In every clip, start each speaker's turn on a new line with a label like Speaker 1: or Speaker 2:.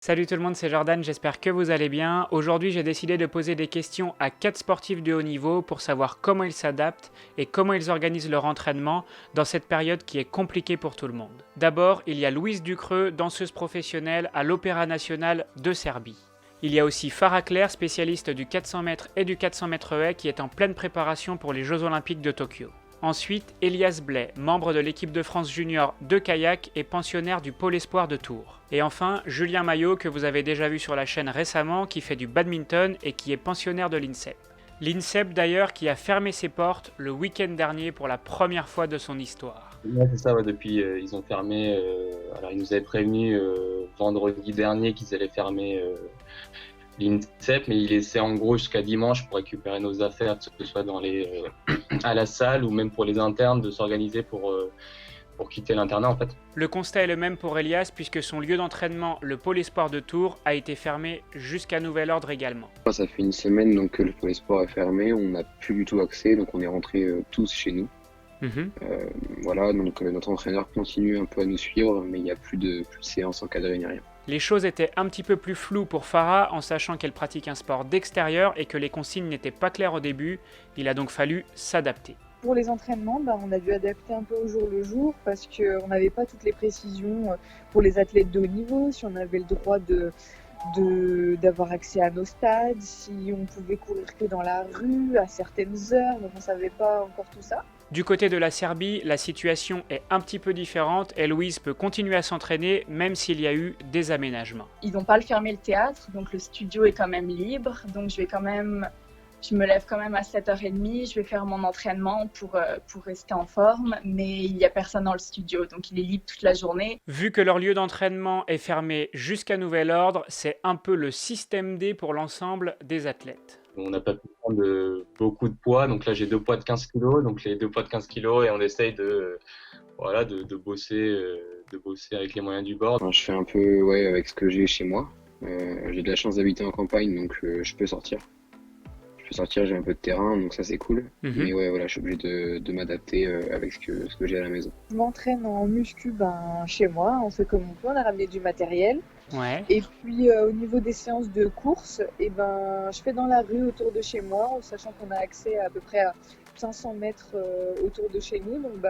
Speaker 1: Salut tout le monde, c'est Jordan, j'espère que vous allez bien. Aujourd'hui, j'ai décidé de poser des questions à 4 sportifs de haut niveau pour savoir comment ils s'adaptent et comment ils organisent leur entraînement dans cette période qui est compliquée pour tout le monde. D'abord, il y a Louise Ducreux, danseuse professionnelle à l'Opéra National de Serbie. Il y a aussi Farah Claire, spécialiste du 400 mètres et du 400 mètres haies qui est en pleine préparation pour les Jeux Olympiques de Tokyo. Ensuite, Elias Blais, membre de l'équipe de France junior de kayak et pensionnaire du Pôle Espoir de Tours. Et enfin, Julien Maillot, que vous avez déjà vu sur la chaîne récemment, qui fait du badminton et qui est pensionnaire de l'INSEP. L'INSEP d'ailleurs qui a fermé ses portes le week-end dernier pour la première fois de son histoire.
Speaker 2: Ouais, c'est ça, ouais, depuis ils ont fermé. Alors ils nous avaient prévenu vendredi dernier qu'ils allaient fermer l'INSEP, mais ils laissaient en gros jusqu'à dimanche pour récupérer nos affaires, que ce soit dans à la salle ou même pour les internes de s'organiser pour quitter l'internat en fait.
Speaker 1: Le constat est le même pour Elias puisque son lieu d'entraînement, le Pôle Espoir de Tours, a été fermé jusqu'à nouvel ordre également.
Speaker 3: Ça fait une semaine donc, que le Pôle Espoir est fermé, on n'a plus du tout accès, donc on est rentrés tous chez nous. Voilà, donc notre entraîneur continue un peu à nous suivre, mais il n'y a plus de séances encadrées ni rien.
Speaker 1: Les choses étaient un petit peu plus floues pour Farah en sachant qu'elle pratique un sport d'extérieur et que les consignes n'étaient pas claires au début, il a donc fallu s'adapter.
Speaker 4: Pour les entraînements, on a dû adapter un peu au jour le jour parce qu'on n'avait pas toutes les précisions pour les athlètes de haut niveau, si on avait le droit d'avoir accès à nos stades, si on pouvait courir que dans la rue à certaines heures, donc on ne savait pas encore tout ça.
Speaker 1: Du côté de la Serbie, la situation est un petit peu différente et Louise peut continuer à s'entraîner même s'il y a eu des aménagements.
Speaker 5: Ils n'ont pas fermé le théâtre, donc le studio est quand même libre, donc je me lève quand même à 7h30, je vais faire mon entraînement pour rester en forme, mais il n'y a personne dans le studio, donc il est libre toute la journée.
Speaker 1: Vu que leur lieu d'entraînement est fermé jusqu'à nouvel ordre, c'est un peu le système D pour l'ensemble des athlètes.
Speaker 2: On n'a pas pu prendre beaucoup de poids, donc là j'ai 2 poids de 15 kg, donc les 2 poids de 15 kg et on essaye de bosser avec les moyens du bord.
Speaker 3: Je fais un peu avec ce que j'ai chez moi. J'ai de la chance d'habiter en campagne, donc je peux sortir. J'ai un peu de terrain, donc ça c'est cool. Mais voilà, je suis obligé de m'adapter avec ce que j'ai à la maison.
Speaker 4: Je m'entraîne en muscu chez moi, on fait comme on peut, on a ramené du matériel.
Speaker 1: Ouais.
Speaker 4: Et puis au niveau des séances de course, je fais dans la rue autour de chez moi, en sachant qu'on a accès à peu près à 500 mètres autour de chez nous. Donc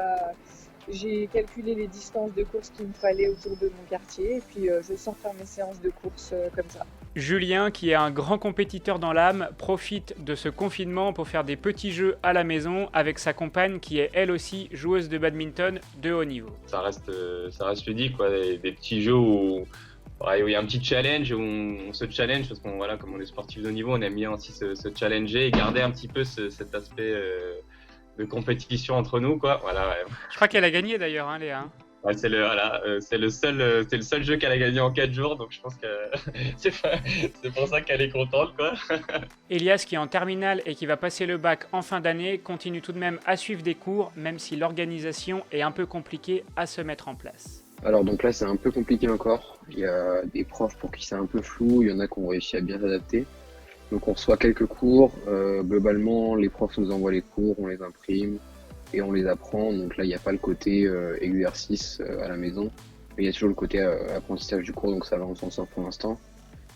Speaker 4: j'ai calculé les distances de course qu'il me fallait autour de mon quartier et puis je sors faire mes séances de course comme ça.
Speaker 1: Julien, qui est un grand compétiteur dans l'âme, profite de ce confinement pour faire des petits jeux à la maison avec sa compagne qui est elle aussi joueuse de badminton de haut niveau.
Speaker 2: Ça reste ludique, quoi, des petits jeux où il y a un petit challenge, où on se challenge parce qu'on comme on est sportif de haut niveau, on aime bien aussi se challenger et garder un petit peu cet aspect de compétition entre nous, quoi. Voilà, ouais.
Speaker 1: Je crois qu'elle a gagné d'ailleurs, Léa.
Speaker 2: Ouais, c'est le seul jeu qu'elle a gagné en 4 jours, donc je pense que c'est pour ça qu'elle est contente, quoi.
Speaker 1: Elias, qui est en terminale et qui va passer le bac en fin d'année, continue tout de même à suivre des cours, même si l'organisation est un peu compliquée à se mettre en place.
Speaker 3: Alors donc là c'est un peu compliqué encore, il y a des profs pour qui c'est un peu flou, il y en a qui ont réussi à bien s'adapter. Donc on reçoit quelques cours, globalement les profs nous envoient les cours, on les imprime et on les apprend. Donc là il n'y a pas le côté exercice à la maison, mais il y a toujours le côté apprentissage du cours, donc ça va, on s'en sort pour l'instant,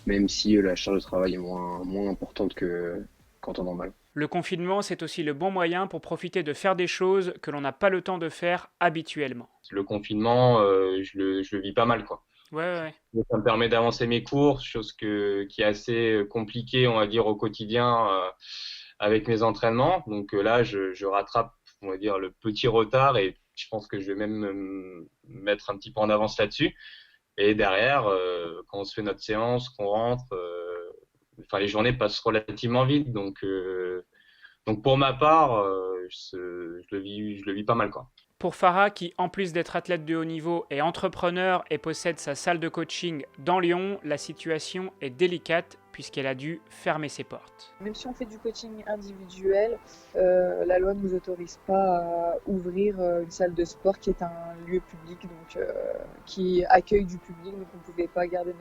Speaker 3: même si la charge de travail est moins importante qu'en temps normal.
Speaker 1: Le confinement, c'est aussi le bon moyen pour profiter de faire des choses que l'on n'a pas le temps de faire habituellement.
Speaker 2: Le confinement, je le vis pas mal, quoi.
Speaker 1: Ouais.
Speaker 2: Ça me permet d'avancer mes cours, chose qui est assez compliquée, on va dire, au quotidien avec mes entraînements. Donc là, je rattrape, on va dire, le petit retard et je pense que je vais même me mettre un petit peu en avance là-dessus. Et derrière, quand on se fait notre séance, qu'on rentre, les journées passent relativement vite. Donc pour ma part, je le vis pas mal, quoi.
Speaker 1: Pour Farah, qui en plus d'être athlète de haut niveau est entrepreneur et possède sa salle de coaching dans Lyon, la situation est délicate puisqu'elle a dû fermer ses portes.
Speaker 4: Même si on fait du coaching individuel, la loi ne nous autorise pas à ouvrir une salle de sport qui est un lieu public, donc qui accueille du public, donc on ne pouvait pas garder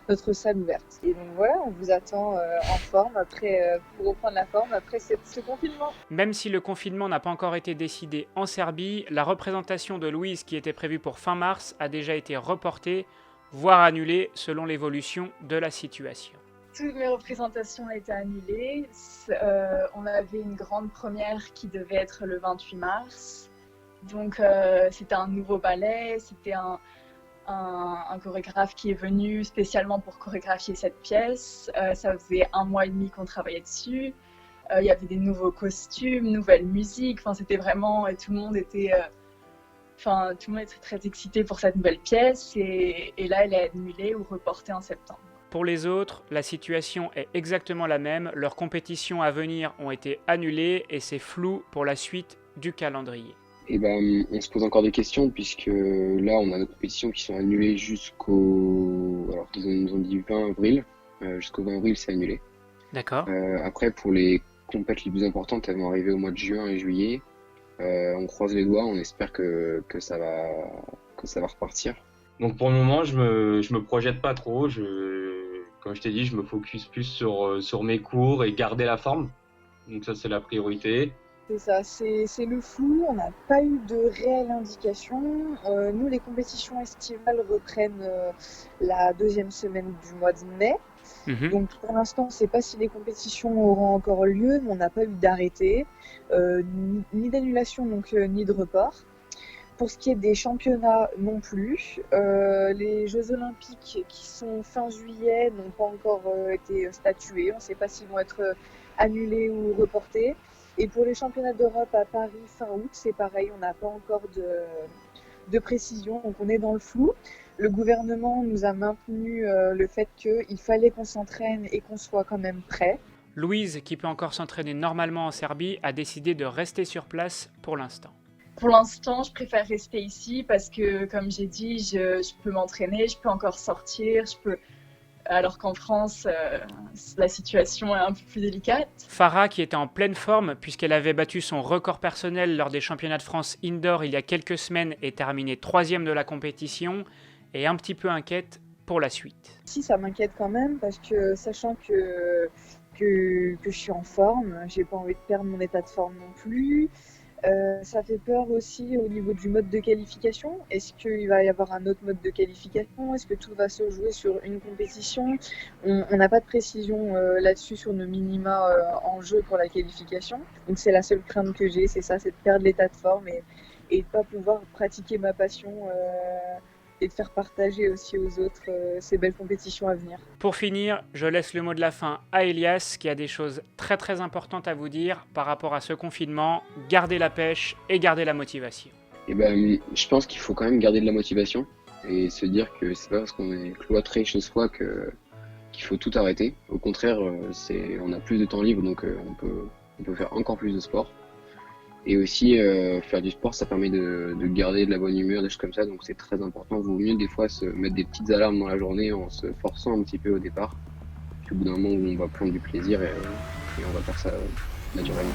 Speaker 4: notre salle ouverte. Et donc voilà, on vous attend en forme pour reprendre la forme après ce confinement.
Speaker 1: Même si le confinement n'a pas encore été décidé en Serbie, la représentation de Louise qui était prévue pour fin mars a déjà été reportée voire annulées selon l'évolution de la situation.
Speaker 5: Toutes mes représentations ont été annulées. On avait une grande première qui devait être le 28 mars. Donc c'était un nouveau ballet, c'était un chorégraphe qui est venu spécialement pour chorégraphier cette pièce. Ça faisait 1 mois et demi qu'on travaillait dessus. Il y avait des nouveaux costumes, nouvelle musique. Enfin, c'était vraiment... Et tout le monde était très excité pour cette nouvelle pièce. Et là, elle est annulée ou reportée en septembre.
Speaker 1: Pour les autres, la situation est exactement la même. Leurs compétitions à venir ont été annulées et c'est flou pour la suite du calendrier.
Speaker 3: Et on se pose encore des questions puisque là, on a nos compétitions qui sont annulées jusqu'au... Alors, ils nous ont dit 20 avril. Jusqu'au 20 avril, c'est annulé.
Speaker 1: D'accord.
Speaker 3: Après, pour les compètes les plus importantes, elles vont arriver au mois de juin et juillet. On croise les doigts, on espère que ça va repartir.
Speaker 2: Donc pour le moment, je me projette pas trop. Comme je t'ai dit, je me focus plus sur mes cours et garder la forme. Donc ça, c'est la priorité.
Speaker 4: C'est ça, c'est le flou, on n'a pas eu de réelle indication. Nous, les compétitions estivales reprennent la 2e semaine du mois de mai. Donc pour l'instant, on ne sait pas si les compétitions auront encore lieu, mais on n'a pas eu d'arrêté, ni d'annulation, donc ni de report. Pour ce qui est des championnats non plus, les Jeux Olympiques qui sont fin juillet n'ont pas encore été statués. On ne sait pas s'ils vont être annulés ou reportés. Et pour les championnats d'Europe à Paris fin août, c'est pareil, on n'a pas encore de précision, donc on est dans le flou. Le gouvernement nous a maintenu le fait qu'il fallait qu'on s'entraîne et qu'on soit quand même prêt.
Speaker 1: Louise, qui peut encore s'entraîner normalement en Serbie, a décidé de rester sur place pour l'instant.
Speaker 5: Pour l'instant, je préfère rester ici parce que, comme j'ai dit, je peux m'entraîner, je peux encore sortir, alors qu'en France, la situation est un peu plus délicate.
Speaker 1: Farah, qui était en pleine forme puisqu'elle avait battu son record personnel lors des championnats de France indoor il y a quelques semaines et terminé 3e de la compétition, est un petit peu inquiète pour la suite.
Speaker 4: Si, ça m'inquiète quand même parce que sachant que je suis en forme, j'ai pas envie de perdre mon état de forme non plus. Ça fait peur aussi au niveau du mode de qualification. Est-ce qu'il va y avoir un autre mode de qualification? Est-ce que tout va se jouer sur une compétition? On n'a pas de précision là-dessus sur nos minima en jeu pour la qualification. Donc c'est la seule crainte que j'ai, c'est ça, c'est de perdre l'état de forme et de pas pouvoir pratiquer ma passion et de faire partager aussi aux autres ces belles compétitions à venir.
Speaker 1: Pour finir, je laisse le mot de la fin à Elias qui a des choses très très importantes à vous dire par rapport à ce confinement. Gardez la pêche et gardez la motivation.
Speaker 3: Je pense qu'il faut quand même garder de la motivation et se dire que c'est pas parce qu'on est cloîtré chez soi qu'il faut tout arrêter. Au contraire, on a plus de temps libre, donc on peut faire encore plus de sport. Et aussi, faire du sport, ça permet de garder de la bonne humeur, des choses comme ça, donc c'est très important. Il vaut mieux des fois se mettre des petites alarmes dans la journée en se forçant un petit peu au départ. Puis au bout d'un moment, on va prendre du plaisir et on va faire ça naturellement.